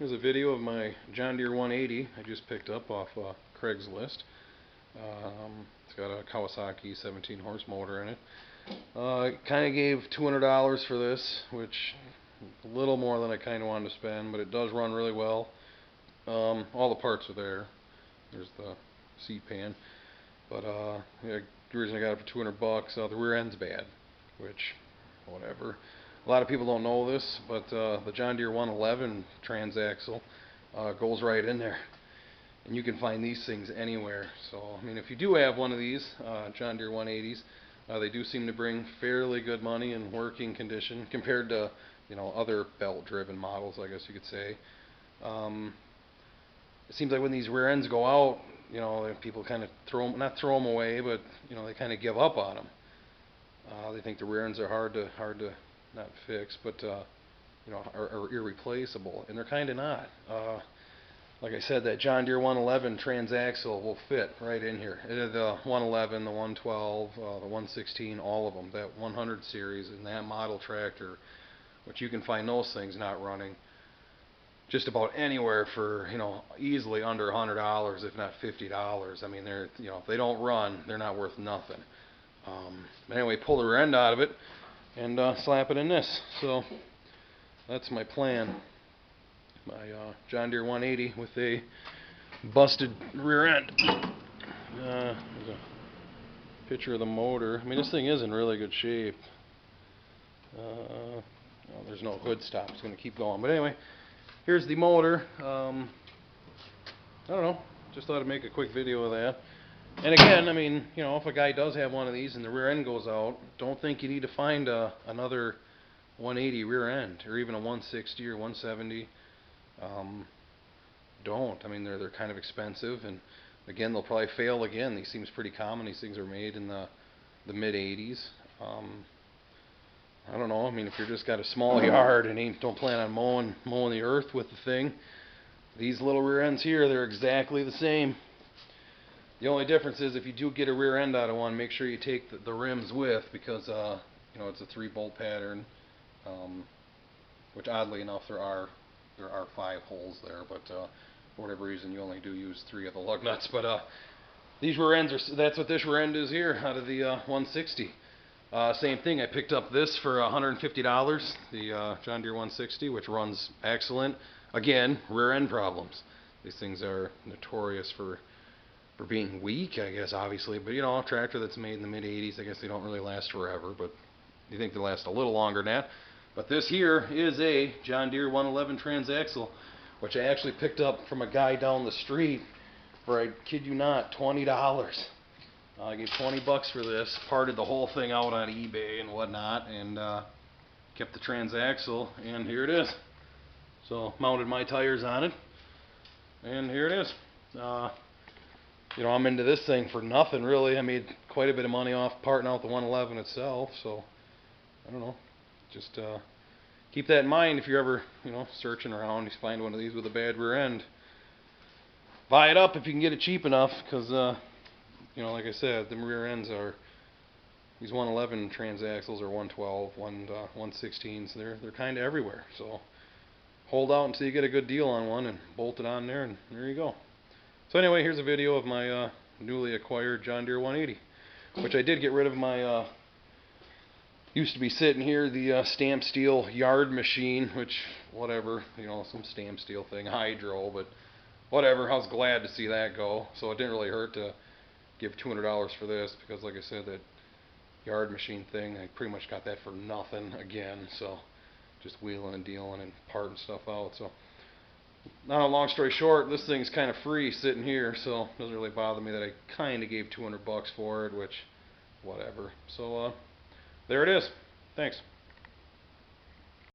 Here's a video of my John Deere 180 I just picked up off Craigslist. It's got a Kawasaki 17 horse motor in it. I kind of gave $200 for this, which is a little more than I kind of wanted to spend, but it does run really well. All the parts are there. There's the seat pan, but yeah, the reason I got it for $200, the rear end's bad, which, whatever. A lot of people don't know this, but the John Deere 111 transaxle goes right in there, and you can find these things anywhere. So, I mean, if you do have one of these John Deere 180s, they do seem to bring fairly good money in working condition compared to, you know, other belt-driven models, I guess you could say. It seems like when these rear ends go out, you know, people kind of not throw them away, but you know, they kind of give up on them. They think the rear ends are hard to not fix, but you know, are irreplaceable, and they're kind of not. Like I said, that John Deere 111 transaxle will fit right in here. The 111, the 112, the 116, all of them. That 100 series and that model tractor, which you can find those things not running just about anywhere for, you know, easily under $100, if not $50. I mean, they're, you know, if they don't run, they're not worth nothing. But anyway, pull the rear end out of it and slap it in this. So that's my plan. My John Deere 180 with a busted rear end. There's a picture of the motor. I mean, this thing is in really good shape. Well, there's no hood stop. It's going to keep going. But anyway, here's the motor. I don't know. Just thought I'd make a quick video of that. And again, I mean, you know, if a guy does have one of these and the rear end goes out, don't think you need to find another 180 rear end or even a 160 or 170. Don't. I mean, they're kind of expensive, and again, they'll probably fail again. These seems pretty common. These things are made in the mid 80s. I don't know. I mean, if you're just got a small yard and don't plan on mowing the earth with the thing, these little rear ends here, they're exactly the same. The only difference is if you do get a rear end out of one, make sure you take the rims with, because you know, it's a 3-bolt pattern, which oddly enough there are 5 holes there, but for whatever reason you only do use 3 of the lug nuts. But these rear ends that's what this rear end is here out of the 160. Same thing, I picked up this for $150, the John Deere 160, which runs excellent. Again, rear end problems. These things are notorious for being weak, I guess, obviously, but you know, a tractor that's made in the mid 80s, I guess they don't really last forever, but you think they last a little longer than that. But this here is a John Deere 111 transaxle, which I actually picked up from a guy down the street for, I kid you not, $20. I gave $20 for this, parted the whole thing out on eBay and whatnot, and kept the transaxle, and here it is. So mounted my tires on it, and here it is. You know, I'm into this thing for nothing really. I made quite a bit of money off parting out the 111 itself, so I don't know. Just keep that in mind if you're ever, you know, searching around. You find one of these with a bad rear end. Buy it up if you can get it cheap enough, because you know, like I said, the rear ends are, these 111 transaxles are 112, 116s. They're kind of everywhere. So hold out until you get a good deal on one and bolt it on there, and there you go. So anyway, here's a video of my newly acquired John Deere 180, which I did get rid of my used to be sitting here, the stamp steel yard machine, which, whatever, you know, some stamp steel thing, hydro, but whatever. I was glad to see that go. So it didn't really hurt to give $200 for this, because like I said, that yard machine thing, I pretty much got that for nothing again. So just wheeling and dealing and parting stuff out. So now, long story short, this thing's kind of free sitting here, so it doesn't really bother me that I kind of gave $200 for it, which, whatever. So there it is. Thanks.